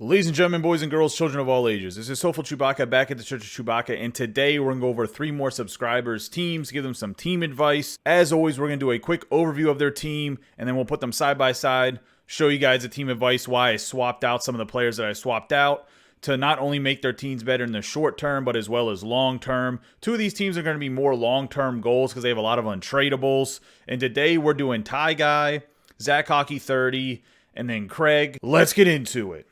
Ladies and gentlemen, boys and girls, children of all ages, this is Soulful Chewbacca back at the Church of Chewbacca, and today we're going to go over 3 more subscribers' teams, give them some team advice. As always, we're going to do a quick overview of their team, and then we'll put them side by side, show you guys the team advice, why I swapped out some of the players that I swapped out to not only make their teams better in the short term, but as well as long term. 2 of these teams are going to be more long-term goals because they have a lot of untradables, and today we're doing Tyguy, Zac Hockey30, and then Craikg. Let's get into it.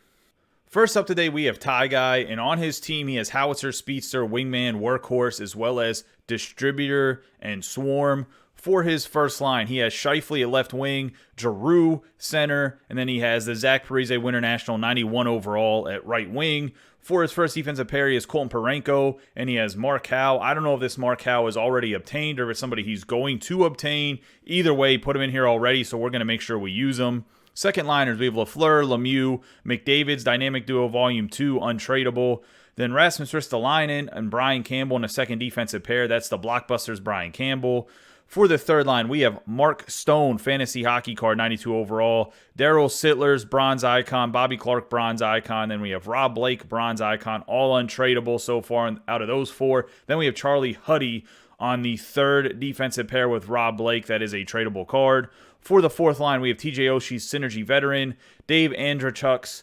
First up today, we have Tyguy, and on his team, he has Howitzer, Speedster, Wingman, Workhorse, as well as Distributor and Swarm. For his first line, he has Scheifele at left wing, Giroux center, and then he has the Zach Parise Winter National 91 overall at right wing. For his first defensive pair, he has Colton Parayko, and he has Mark Howe. I don't know if this Mark Howe is already obtained or if it's somebody he's going to obtain. Either way, put him in here already, so we're going to make sure we use him. Second liners, we have Lafleur, Lemieux, McDavid's Dynamic Duo Volume 2, untradeable. Then Rasmus Ristolainen and Brian Campbell in a second defensive pair. That's the Blockbusters Brian Campbell. For the third line, we have Mark Stone, Fantasy Hockey Card, 92 overall. Daryl Sittlers, Bronze Icon. Bobby Clark, Bronze Icon. Then we have Rob Blake, Bronze Icon. All untradeable so far out of those 4. Then we have Charlie Huddy on the third defensive pair with Rob Blake. That is a tradable card. For the fourth line, we have TJ Oshie's Synergy Veteran, Dave Andrechuk's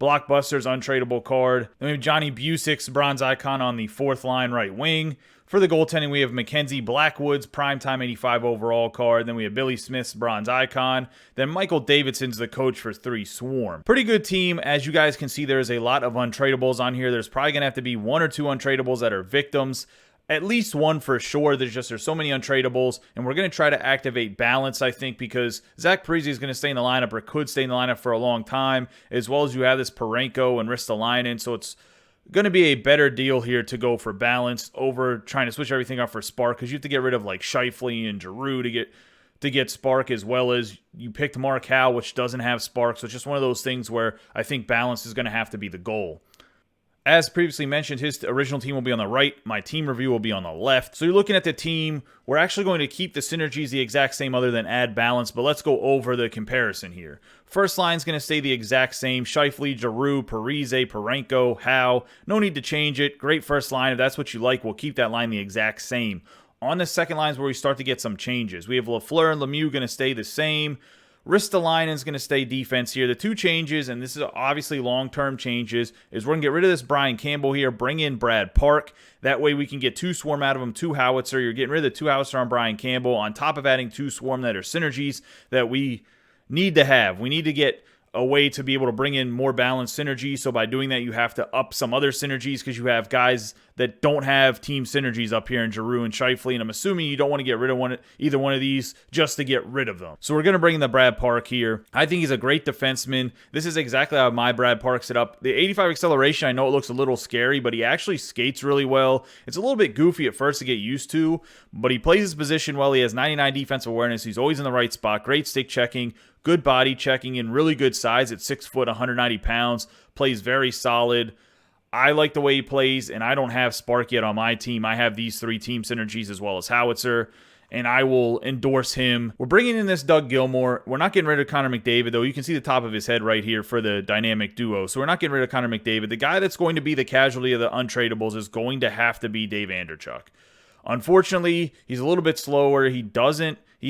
Blockbusters untradeable card. Then we have Johnny Busick's Bronze Icon on the fourth line right wing. For the goaltending, we have Mackenzie Blackwood's Primetime 85 overall card. Then we have Billy Smith's Bronze Icon. Then Michael Davidson's the coach for 3 Swarm. Pretty good team. As you guys can see, there's a lot of untradables on here. There's probably going to have to be 1 or 2 untradables that are victims. At least 1 for sure. There's so many untradables, and we're going to try to activate balance, I think, because Zach Parise is going to stay in the lineup or could stay in the lineup for a long time, as well as you have this Parayko and Ristolainen, so it's going to be a better deal here to go for balance over trying to switch everything up for spark, because you have to get rid of like Scheifele and Giroux to get spark, as well as you picked Mark Howe, which doesn't have spark, so it's just one of those things where I think balance is going to have to be the goal. As previously mentioned, his original team will be on the right. My team review will be on the left. So you're looking at the team. We're actually going to keep the synergies the exact same other than add balance, but let's go over the comparison here. First line is going to stay the exact same. Scheifele, Giroux, Parise, Parayko, Howe. No need to change it. Great first line. If that's what you like, we'll keep that line the exact same. On the second line is where we start to get some changes. We have Lafleur and Lemieux going to stay the same. Ristolainen is going to stay defense here. The 2 changes, and this is obviously long-term changes, is we're going to get rid of this Brian Campbell here, bring in Brad Park. That way we can get 2 Swarm out of him, 2 Howitzer. You're getting rid of the 2 Howitzer on Brian Campbell on top of adding 2 Swarm that are synergies that we need to have. We need to get a way to be able to bring in more balanced synergy. So by doing that, you have to up some other synergies because you have guys that don't have team synergies up here in Giroux and Scheifele, and I'm assuming you don't want to get rid of either one of these just to get rid of them. So we're going to bring in the Brad Park here. I think he's a great defenseman. This is exactly how my Brad Park set up. The 85 acceleration, I know it looks a little scary, but he actually skates really well. It's a little bit goofy at first to get used to, but he plays his position well. He has 99 defensive awareness. He's always in the right spot. Great stick checking. Good body checking and really good size at 6 foot, 190 pounds. Plays very solid. I like the way he plays, and I don't have spark yet on my team. I have these 3 team synergies as well as Howitzer, and I will endorse him. We're bringing in this Doug Gilmour. We're not getting rid of Connor McDavid, though. You can see the top of his head right here for the dynamic duo. So we're not getting rid of Connor McDavid. The guy that's going to be the casualty of the untradables is going to have to be Dave Andrechuk. Unfortunately, he's a little bit slower. He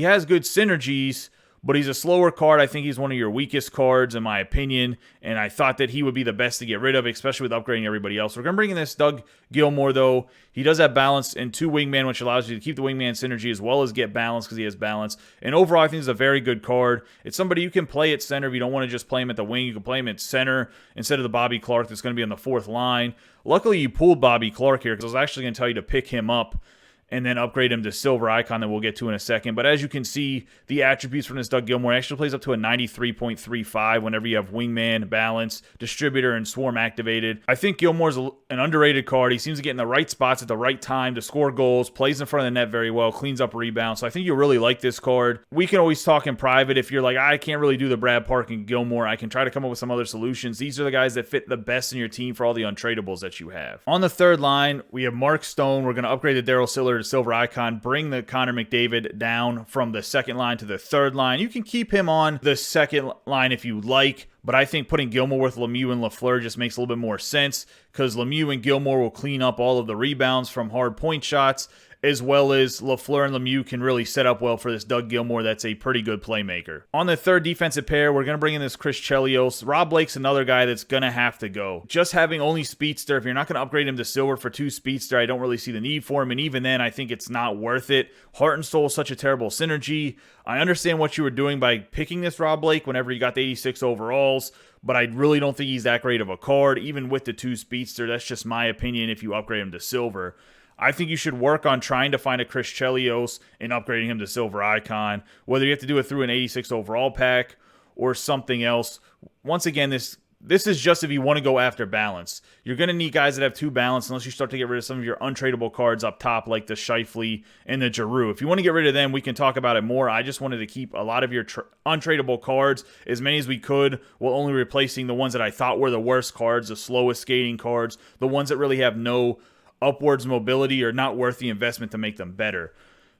has good synergies, but he's a slower card. I think he's one of your weakest cards, in my opinion, and I thought that he would be the best to get rid of, especially with upgrading everybody else. We're going to bring in this Doug Gilmour, though. He does have balance and 2 wingman, which allows you to keep the wingman synergy as well as get balance because he has balance. And overall, I think it's a very good card. It's somebody you can play at center if you don't want to just play him at the wing. You can play him at center instead of the Bobby Clark that's going to be on the 4th line. Luckily, you pulled Bobby Clark here because I was actually going to tell you to pick him up and then upgrade him to Silver Icon that we'll get to in a second. But as you can see, the attributes from this Doug Gilmour actually plays up to a 93.35 whenever you have Wingman, Balance, Distributor, and Swarm activated. I think Gilmour's an underrated card. He seems to get in the right spots at the right time to score goals, plays in front of the net very well, cleans up rebounds. So I think you'll really like this card. We can always talk in private. If you're like, I can't really do the Brad Park and Gilmour, I can try to come up with some other solutions. These are the guys that fit the best in your team for all the untradables that you have. On the third line, we have Mark Stone. We're going to upgrade the Daryl Siller to silver icon. Bring the Connor McDavid down from the second line to the third line. You can keep him on the second line if you like, but I think putting Gilmour with Lemieux and Lafleur just makes a little bit more sense, because Lemieux and Gilmour will clean up all of the rebounds from hard point shots, as well as Lafleur and Lemieux can really set up well for this Doug Gilmour that's a pretty good playmaker. On the third defensive pair, we're going to bring in this Chris Chelios. Rob Blake's another guy that's going to have to go. Just having only Speedster, if you're not going to upgrade him to silver for 2 Speedster, I don't really see the need for him, and even then, I think it's not worth it. Heart and Soul is such a terrible synergy. I understand what you were doing by picking this Rob Blake whenever you got the 86 overalls, but I really don't think he's that great of a card, even with the 2 Speedster. That's just my opinion if you upgrade him to silver. I think you should work on trying to find a Chris Chelios and upgrading him to silver icon, whether you have to do it through an 86 overall pack or something else. Once again, this is just if you want to go after balance. You're going to need guys that have 2 balance unless you start to get rid of some of your untradeable cards up top like the Scheifele and the Giroux. If you want to get rid of them, we can talk about it more. I just wanted to keep a lot of your untradeable cards, as many as we could, while only replacing the ones that I thought were the worst cards, the slowest skating cards, the ones that really have no upwards mobility or not worth the investment to make them better.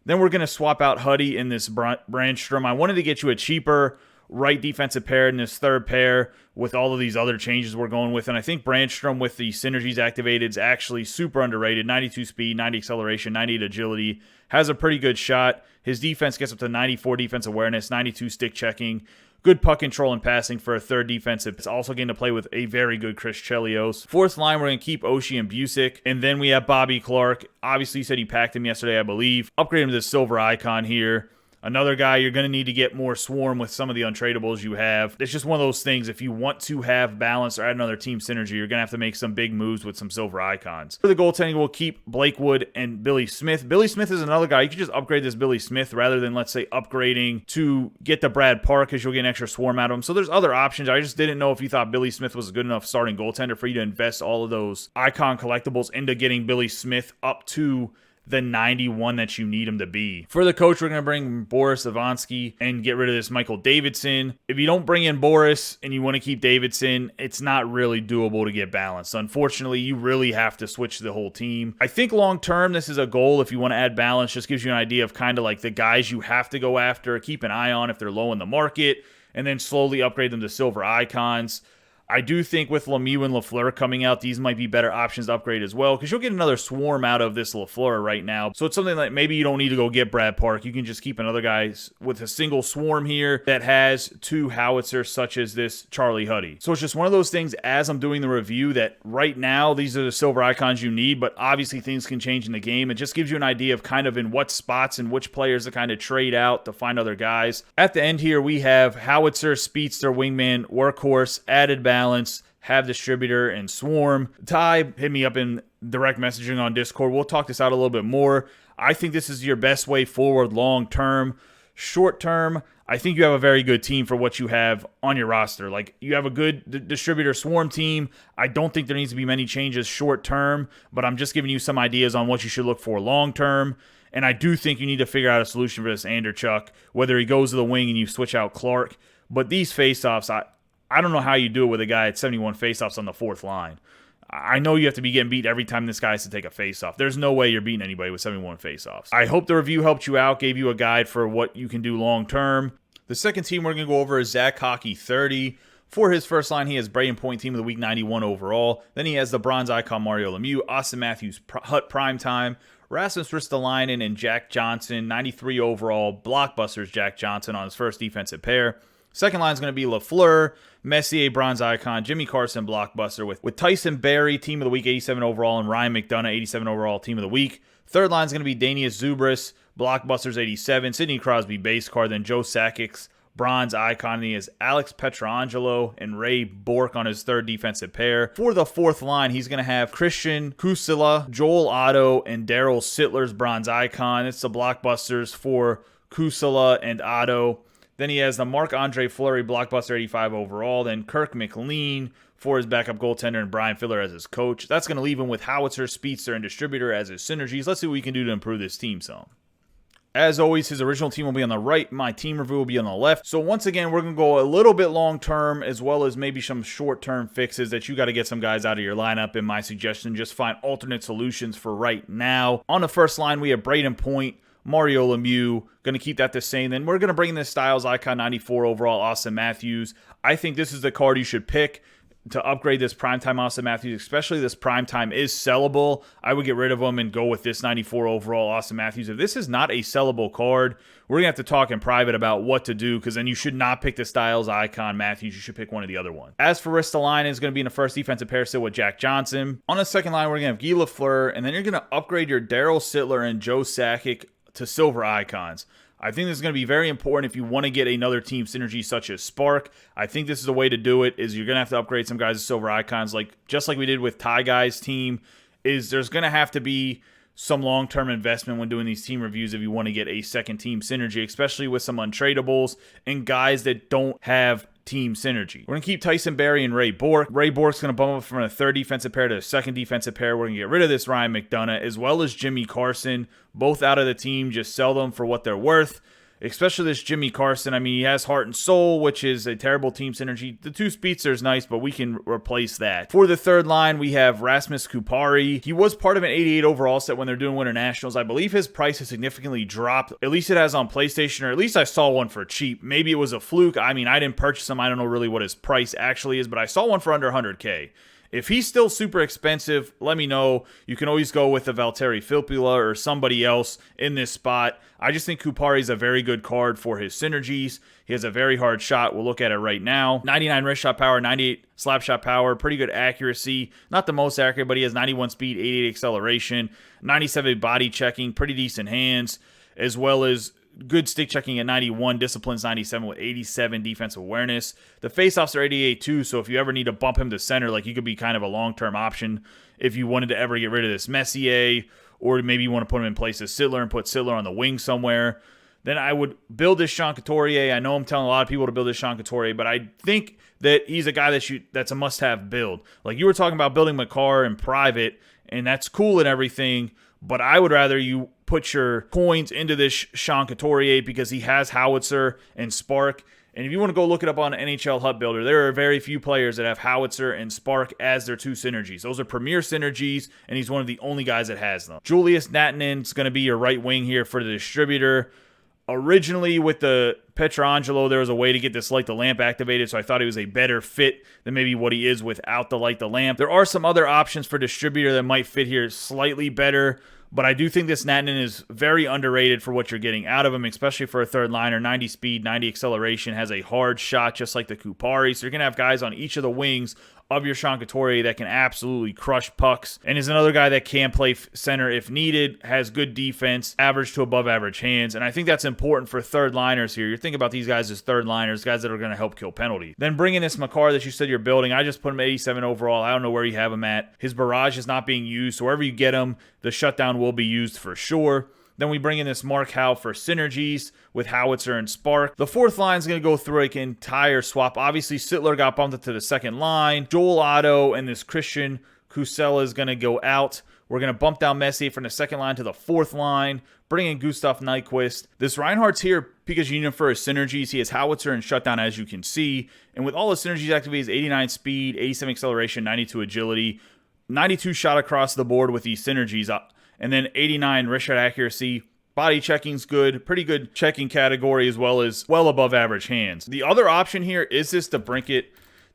Then we're going to swap out Huddy in this Brandstrom. I wanted to get you a cheaper right defensive pair in this third pair with all of these other changes we're going with, and I think Brandstrom with the synergies activated is actually super underrated. 92 speed, 90 acceleration, 98 agility, has a pretty good shot. His defense gets up to 94 defense awareness, 92 stick checking. Good puck control and passing for a third defensive. It's also getting to play with a very good Chris Chelios. Fourth line, we're going to keep Oshie and Busick. And then we have Bobby Clark. Obviously, you said he packed him yesterday, I believe. Upgrade him to the silver icon here. Another guy, you're going to need to get more swarm with some of the untradables you have. It's just one of those things. If you want to have balance or add another team synergy, you're going to have to make some big moves with some silver icons. For the goaltending, we'll keep Blakewood and Billy Smith. Billy Smith is another guy. You could just upgrade this Billy Smith rather than, let's say, upgrading to get the Brad Park, because you'll get an extra swarm out of him. So there's other options. I just didn't know if you thought Billy Smith was a good enough starting goaltender for you to invest all of those icon collectibles into getting Billy Smith up to the 91 that you need him to be. For the coach, we're going to bring Boris Avansky and get rid of this Michael Davidson. If you don't bring in Boris and you want to keep Davidson, it's not really doable to get balanced. Unfortunately, you really have to switch the whole team. I think long term, this is a goal. If you want to add balance, just gives you an idea of kind of like the guys you have to go after, keep an eye on if they're low in the market, and then slowly upgrade them to silver icons. I do think with Lemieux and Lafleur coming out, these might be better options to upgrade as well, because you'll get another swarm out of this Lafleur right now. So it's something that maybe you don't need to go get Brad Park. You can just keep another guy with a single swarm here that has 2 howitzers, such as this Charlie Huddy. So it's just one of those things as I'm doing the review that right now, these are the silver icons you need, but obviously things can change in the game. It just gives you an idea of kind of in what spots and which players to kind of trade out to find other guys. At the end here, we have howitzer, speedster, wingman, workhorse, added balance, have distributor, and swarm. Ty hit me up in direct messaging on Discord. We'll talk this out a little bit more. I think this is your best way forward long term. Short term, I think you have a very good team for what you have on your roster. Like, you have a good distributor swarm team. I don't think there needs to be many changes short term, but I'm just giving you some ideas on what you should look for long term. And I do think you need to figure out a solution for this Anderchuk, whether he goes to the wing and you switch out Clark. But these faceoffs, I don't know how you do it with a guy at 71 faceoffs on the fourth line. I know you have to be getting beat every time this guy has to take a faceoff. There's no way you're beating anybody with 71 faceoffs. I hope the review helped you out, gave you a guide for what you can do long term. The second team we're going to go over is Zac Hockey30. For his first line, he has Braden Point, Team of the Week 91 overall. Then he has the bronze icon Mario Lemieux, Austin Matthews, Hut Primetime, Rasmus Ristolainen, and Jack Johnson, 93 overall. Blockbusters Jack Johnson on his first defensive pair. Second line is going to be Lafleur, Messier, bronze icon, Jimmy Carson, blockbuster, with Tyson Barrie, Team of the Week, 87 overall, and Ryan McDonough, 87 overall, Team of the Week. Third line is going to be Danius Zubris, blockbusters, 87, Sidney Crosby, base card, then Joe Sakic, bronze icon, and he has Alex Pietrangelo and Ray Bourque on his third defensive pair. For the fourth line, he's going to have Christian Kusila, Joel Otto, and Daryl Sittler's bronze icon. It's the blockbusters for Kusila and Otto. Then he has the Marc-Andre Fleury, blockbuster, 85 overall. Then Kirk McLean for his backup goaltender and Brian Filler as his coach. That's going to leave him with howitzer, speedster, and distributor as his synergies. Let's see what we can do to improve this team some. As always, his original team will be on the right. My team review will be on the left. So once again, we're going to go a little bit long-term as well as maybe some short-term fixes that you got to get some guys out of your lineup. In my suggestion, just find alternate solutions for right now. On the first line, we have Braden Point, Mario Lemieux, going to keep that the same. Then we're going to bring in this Styles Icon 94 overall, Austin Matthews. I think this is the card you should pick to upgrade this primetime Austin Matthews, especially this primetime is sellable. I would get rid of him and go with this 94 overall Austin Matthews. If this is not a sellable card, we're going to have to talk in private about what to do, because then you should not pick the Styles Icon Matthews. You should pick one of the other ones. As for Ristolainen, is going to be in the first defensive pair still with Jack Johnson. On the second line, we're going to have Guy Lafleur, and then you're going to upgrade your Daryl Sittler and Joe Sakic to silver icons. I think this is going to be very important if you want to get another team synergy such as Spark. I think this is the way to do it, is you're going to have to upgrade some guys to silver icons, just like we did with Tyguy's team. There's going to have to be some long-term investment when doing these team reviews if you want to get a second team synergy, especially with some untradables and guys that don't have team synergy. We're going to keep Tyson Barrie and Ray Bourque. Ray Bourque's going to bump up from a third defensive pair to a second defensive pair. We're going to get rid of this Ryan McDonough as well as Jimmy Carson, both out of the team. Just sell them for what they're worth. Especially this Jimmy Carson. I mean, he has Heart and Soul, which is a terrible team synergy. The two speedster is nice, but we can replace that. For the third line, we have Rasmus Kupari. He was part of an 88 overall set when they're doing Winter Nationals. I believe his price has significantly dropped. At least it has on PlayStation, or at least I saw one for cheap. Maybe it was a fluke. I mean, I didn't purchase him. I don't know really what his price actually is, but I saw one for under 100K. If he's still super expensive, let me know. You can always go with a Valtteri Filppula or somebody else in this spot. I just think Kupari is a very good card for his synergies. He has a very hard shot. We'll look at it right now. 99 wrist shot power, 98 slap shot power, pretty good accuracy. Not the most accurate, but he has 91 speed, 88 acceleration, 97 body checking, pretty decent hands, as well as good stick checking at 91, disciplines 97 with 87 defensive awareness. The faceoffs are 88 too, so if you ever need to bump him to center, he could be kind of a long-term option if you wanted to ever get rid of this Messier, or maybe you want to put him in place of Sittler and put Sittler on the wing somewhere. Then I would build this Sean Couturier. I know I'm telling a lot of people to build this Sean Couturier, but I think that he's a guy that's a must-have build. Like you were talking about building Makar in private, and that's cool and everything, but I would rather you put your coins into this Sean Couturier because he has Howitzer and Spark. And if you want to go look it up on NHL Hut Builder, there are very few players that have Howitzer and Spark as their two synergies. Those are premier synergies, and he's one of the only guys that has them. Julius Nattinen is going to be your right wing here for the distributor. Originally, with the Pietrangelo, there was a way to get this Light the Lamp activated, so I thought he was a better fit than maybe what he is without the Light the Lamp. There are some other options for distributor that might fit here slightly better, but I do think this Nattinen is very underrated for what you're getting out of him, especially for a third liner. 90 speed, 90 acceleration, has a hard shot just like the Kupari. So you're going to have guys on each of the wings of your Sean Couturier that can absolutely crush pucks, and is another guy that can play center if needed, has good defense, average to above average hands, and I think that's important for third liners here. You're thinking about these guys as third liners, guys that are going to help kill penalties. Then bring in this Makar that you said you're building. I just put him at 87 overall. I don't know where you have him at. His barrage is not being used, so wherever you get him, the shutdown will be used for sure. Then we bring in this Mark Howe for synergies with Howitzer and Spark. The fourth line is going to go through an entire swap. Obviously, Sittler got bumped up to the second line. Joel Otto and this Christian Kusela is going to go out. We're going to bump down Messier from the second line to the fourth line. Bring in Gustav Nyquist. This Reinhardt's here because you need him for his synergies. He has Howitzer and shutdown, as you can see. And with all the synergies activated, 89 speed, 87 acceleration, 92 agility, 92 shot across the board with these synergies. And then 89 wrist shot accuracy. Body checking's good. Pretty good checking category, as well as well above average hands. The other option here is this DeBrincat.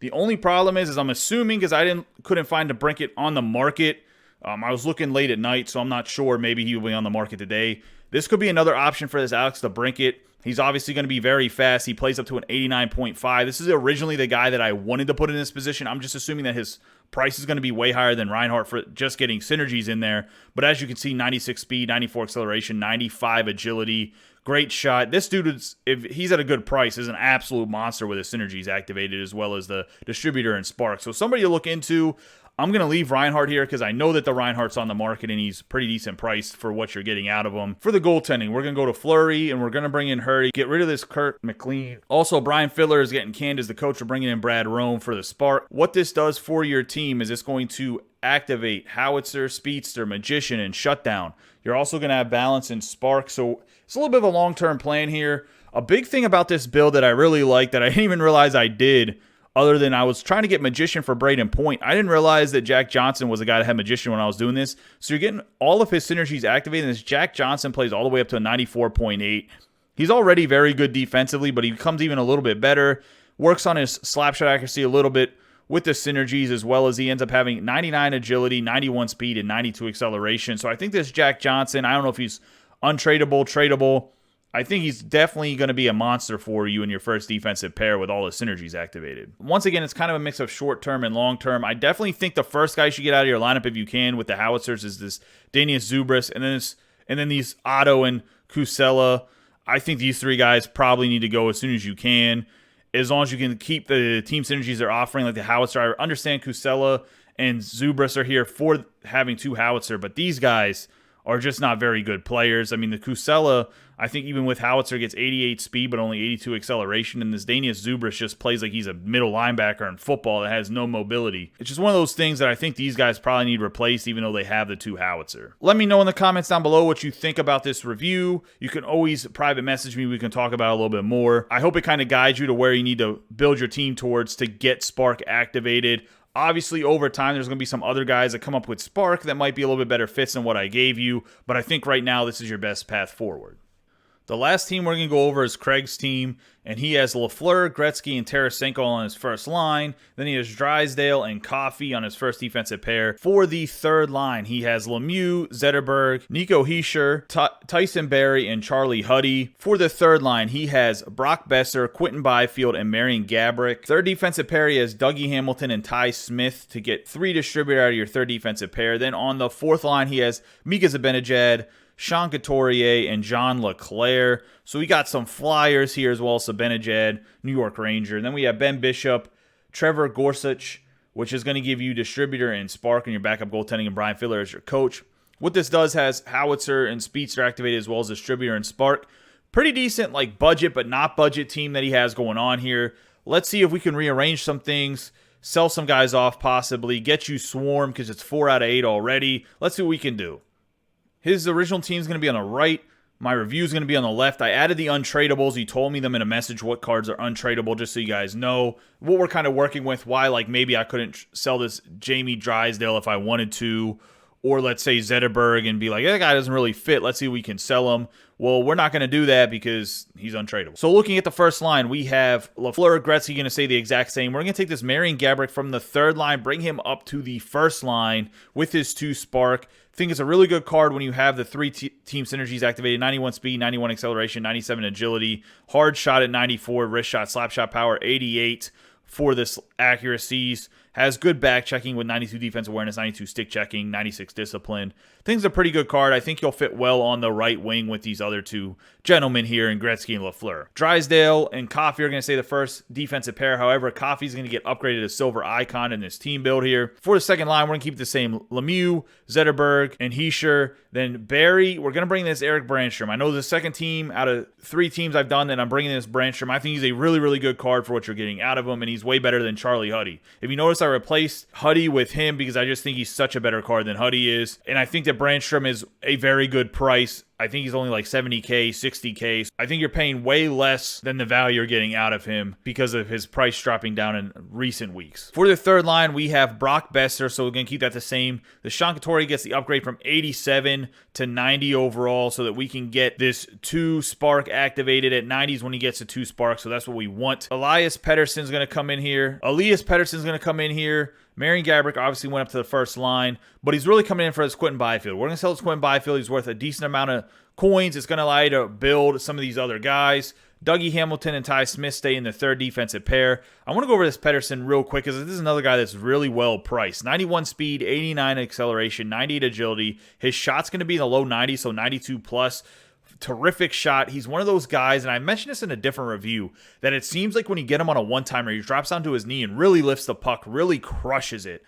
The only problem is I'm assuming, because I couldn't find DeBrincat on the market. I was looking late at night, so I'm not sure. Maybe he will be on the market today. This could be another option for this Alex DeBrincat. He's obviously going to be very fast. He plays up to an 89.5. This is originally the guy that I wanted to put in this position. I'm just assuming that his price is going to be way higher than Reinhardt for just getting synergies in there. But as you can see, 96 speed, 94 acceleration, 95 agility. Great shot. This dude, if he's at a good price, is an absolute monster with his synergies activated, as well as the distributor and Spark. So somebody to look into. I'm going to leave Reinhardt here because I know that the Reinhardt's on the market and he's pretty decent priced for what you're getting out of him. For the goaltending, we're going to go to Fleury and we're going to bring in Hurdy. Get rid of this Kirk McLean. Also, Brian Fiddler is getting canned as the coach. We're bringing in Brad Rome for the Spark. What this does for your team is it's going to Activate, Howitzer, Speedster, Magician, and Shutdown. You're also going to have balance and spark, so it's a little bit of a long-term plan here. A big thing about this build that I really like that I didn't even realize I did, other than I was trying to get Magician for Braden Point. I didn't realize that Jack Johnson was the guy that had Magician when I was doing this. So you're getting all of his synergies activated, and this Jack Johnson plays all the way up to a 94.8. He's already very good defensively, but he becomes even a little bit better. Works on his slap shot accuracy a little bit with the synergies, as well as he ends up having 99 agility, 91 speed, and 92 acceleration. So I think this Jack Johnson, I don't know if he's untradeable, tradable. I think he's definitely going to be a monster for you in your first defensive pair with all the synergies activated. Once again, it's kind of a mix of short-term and long-term. I definitely think the first guy you should get out of your lineup if you can with the Howitzers is this Danius Zubris, and then these Otto and Kusela. I think these three guys probably need to go as soon as you can, as long as you can keep the team synergies they're offering, like the Howitzer. I understand Kusela and Zubris are here for having two Howitzer, but these guys are just not very good players. I mean, the Kusela, I think even with Howitzer, gets 88 speed but only 82 acceleration, and this Danius Zubris just plays like he's a middle linebacker in football that has no mobility. It's just one of those things that I think these guys probably need replaced, even though they have the two Howitzer. Let me know in the comments down below what you think about this review. You can always private message me. We can talk about it a little bit more. I hope it kind of guides you to where you need to build your team towards to get Spark activated. Obviously, over time, there's going to be some other guys that come up with Spark that might be a little bit better fits than what I gave you, but I think right now this is your best path forward. The last team we're going to go over is Craig's team, and he has Lafleur, Gretzky, and Tarasenko on his first line. Then he has Drysdale and Coffey on his first defensive pair. For the third line, he has Lemieux, Zetterberg, Nico Hischier, Tyson Barrie, and Charlie Huddy. For the third line, he has Brock Besser, Quentin Byfield, and Marian Gaborik. Third defensive pair, he has Dougie Hamilton and Ty Smith to get 3 distributor out of your third defensive pair. Then on the fourth line, he has Mika Zibanejad, Sean Couturier, and John LeClaire. So we got some Flyers here as well as Zibanejad, New York Ranger. And then we have Ben Bishop, Trevor Gorsuch, which is going to give you distributor and spark in your backup goaltending, and Brian Fiddler as your coach. What this does has Howitzer and Speedster activated as well as distributor and spark. Pretty decent like budget but not budget team that he has going on here. Let's see if we can rearrange some things, sell some guys off possibly, get you Swarm because it's 4 out of 8 already. Let's see what we can do. His original team is going to be on the right. My review is going to be on the left. I added the untradables. He told me them in a message what cards are untradeable, just so you guys know what we're kind of working with. Why, like, maybe I couldn't sell this Jamie Drysdale if I wanted to, or let's say Zetterberg and be like, that guy doesn't really fit. Let's see if we can sell him. Well, we're not going to do that because he's untradeable. So looking at the first line, we have Lafleur, Gretzky going to say the exact same. We're going to take this Marian Gaborik from the third line, bring him up to the first line with his 2 spark. Think it's a really good card when you have the 3 team synergies activated: 91 speed, 91 acceleration, 97 agility, hard shot at 94, wrist shot, slap shot power 88 for this accuracies. Has good back checking with 92 defense awareness, 92 stick checking, 96 discipline. Thing's a pretty good card. I think you'll fit well on the right wing with these other 2 gentlemen here in Gretzky and Lafleur. Drysdale and Coffey are going to say the first defensive pair. However, Coffey's going to get upgraded to silver icon in this team build here. For the second line, we're going to keep the same Lemieux, Zetterberg, and Hischier. Then Barrie, we're going to bring this Eric Brandstrom. I know the second team out of 3 teams I've done that I'm bringing this Brandstrom. I think he's a really, really good card for what you're getting out of him, and he's way better than Charlie Huddy. If you notice, I replaced Huddy with him because I just think he's such a better card than Huddy is. And I think that Brandstrom is a very good price. I think he's only like 70K, 60K. I think you're paying way less than the value you're getting out of him because of his price dropping down in recent weeks. For the third line, we have Brock Besser, so we're going to keep that the same. The Sean Couturier gets the upgrade from 87 to 90 overall so that we can get this 2 spark activated at 90s when he gets a 2 spark, so that's what we want. Elias Pettersson's going to come in here. Marian Gaborik obviously went up to the first line, but he's really coming in for his Quentin Byfield. We're going to sell this Quentin Byfield. He's worth a decent amount of coins. It's going to allow you to build some of these other guys. Dougie Hamilton and Ty Smith stay in the third defensive pair. I want to go over this Pettersson real quick because this is another guy that's really well priced. 91 speed, 89 acceleration, 98 agility. His shot's going to be in the low 90s, so 92 plus. Terrific shot. He's one of those guys, and I mentioned this in a different review, that it seems like when you get him on a one-timer, he drops onto his knee and really lifts the puck, really crushes it.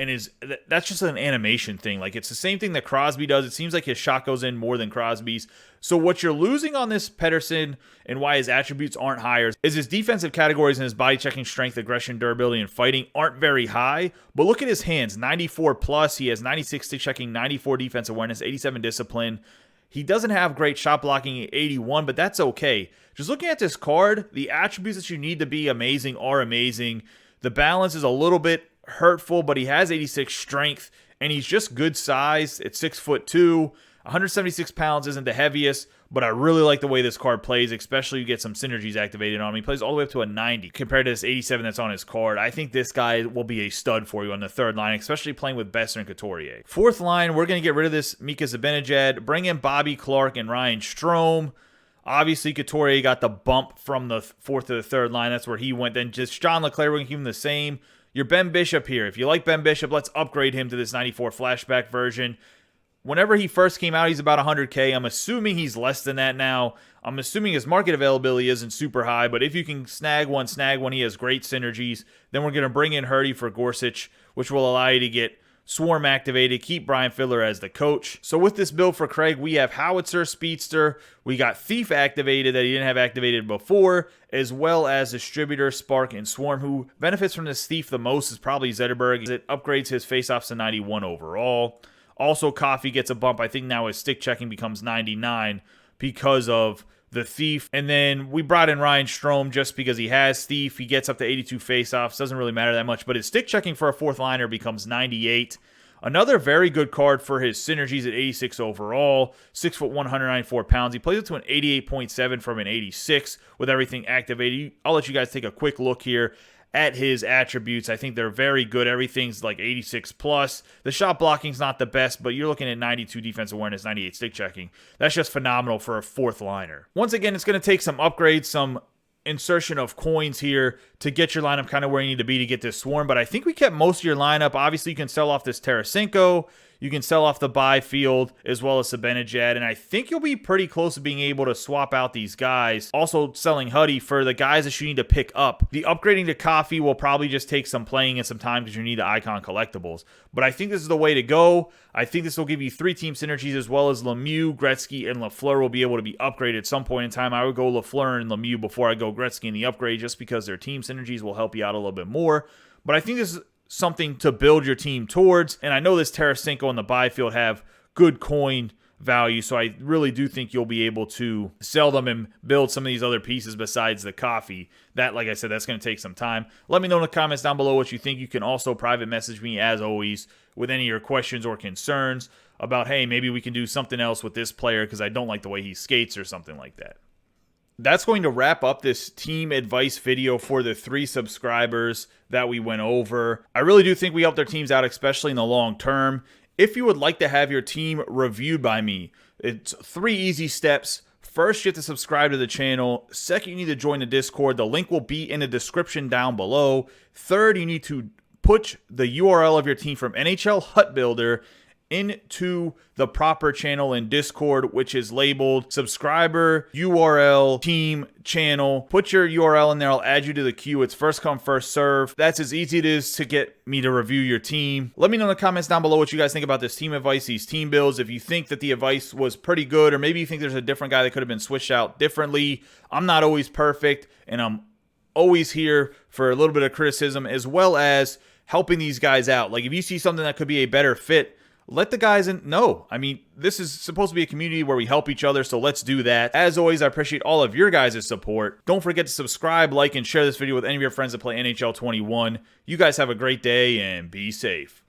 and that's just an animation thing. Like, it's the same thing that Crosby does. It seems like his shot goes in more than Crosby's. So what you're losing on this Pettersson and why his attributes aren't higher is his defensive categories and his body checking, strength, aggression, durability, and fighting aren't very high. But look at his hands, 94 plus. He has 96 stick checking, 94 defense awareness, 87 discipline. He doesn't have great shot blocking at 81, but that's okay. Just looking at this card, the attributes that you need to be amazing are amazing. The balance is a little bit hurtful, but he has 86 strength, and he's just good size at 6'2". 176 pounds isn't the heaviest, but I really like the way this card plays, especially you get some synergies activated on him. He plays all the way up to a 90 compared to this 87 that's on his card. I think this guy will be a stud for you on the third line, especially playing with Besser and Couturier. Fourth line, we're going to get rid of this Mika Zibanejad, bring in Bobby Clark and Ryan Strome. Obviously, Couturier got the bump from the fourth to the third line. That's where he went. Then just John LeClaire, we're going to keep him the same. Your Ben Bishop here. If you like Ben Bishop, let's upgrade him to this 94 flashback version. Whenever he first came out, he's about 100K. I'm assuming he's less than that now. I'm assuming his market availability isn't super high, but if you can snag one. He has great synergies. Then we're going to bring in Hurdy for Gorsuch, which will allow you to get Swarm activated, keep Brian Fiddler as the coach. So with this build for Craig, we have Howitzer, Speedster, we got Thief activated that he didn't have activated before, as well as Distributor, Spark, and Swarm. Who benefits from this Thief the most is probably Zetterberg. It upgrades his faceoffs to 91 overall. Also, Coffee gets a bump. I think now his stick checking becomes 99 because of the Thief. And then we brought in Ryan Strome just because he has Thief. He gets up to 82 faceoffs. Doesn't really matter that much. But his stick checking for a fourth liner becomes 98. Another very good card for his synergies at 86 overall. 6'1", 194 pounds. He plays it to an 88.7 from an 86 with everything activated. I'll let you guys take a quick look here at his attributes. I think they're very good. Everything's like 86 plus. The shot blocking's not the best, but you're looking at 92 defense awareness, 98 stick checking. That's just phenomenal for a fourth liner. Once again, it's going to take some upgrades, some insertion of coins here to get your lineup kind of where you need to be to get this Swarm, but I think we kept most of your lineup. Obviously, you can sell off this Tarasenko. You can sell off the Byfield as well as Zibanejad, and I think you'll be pretty close to being able to swap out these guys. Also, selling Huddy for the guys that you need to pick up. The upgrading to Coffee will probably just take some playing and some time because you need the Icon collectibles. But I think this is the way to go. I think this will give you 3-team synergies as well as Lemieux, Gretzky, and Lafleur will be able to be upgraded at some point in time. I would go Lafleur and Lemieux before I go Gretzky in the upgrade just because their team synergies will help you out a little bit more. But I think this is something to build your team towards. And I know this Tarasenko and the Byfield have good coin value, so I really do think you'll be able to sell them and build some of these other pieces besides the Coffee. That, like I said, that's going to take some time. Let me know in the comments down below what you think. You can also private message me, as always, with any of your questions or concerns about, hey, maybe we can do something else with this player because I don't like the way he skates or something like that. That's going to wrap up this team advice video for the 3 subscribers that we went over. I really do think we helped their teams out, especially in the long term. If you would like to have your team reviewed by me, it's 3 easy steps. First, you have to subscribe to the channel. Second, you need to join the Discord. The link will be in the description down below. Third, you need to put the URL of your team from NHL Hut Builder into the proper channel in Discord, which is labeled subscriber URL team channel. Put your URL in there. I'll add you to the queue. It's first come, first serve. That's as easy as it is to get me to review your team. Let me know in the comments down below what you guys think about this team advice, these team builds. If you think that the advice was pretty good, or maybe you think there's a different guy that could have been switched out differently. I'm not always perfect, and I'm always here for a little bit of criticism as well as helping these guys out. Like, if you see something that could be a better fit, let the guys know. I mean, this is supposed to be a community where we help each other, so let's do that. As always, I appreciate all of your guys' support. Don't forget to subscribe, like, and share this video with any of your friends that play NHL 21. You guys have a great day, and be safe.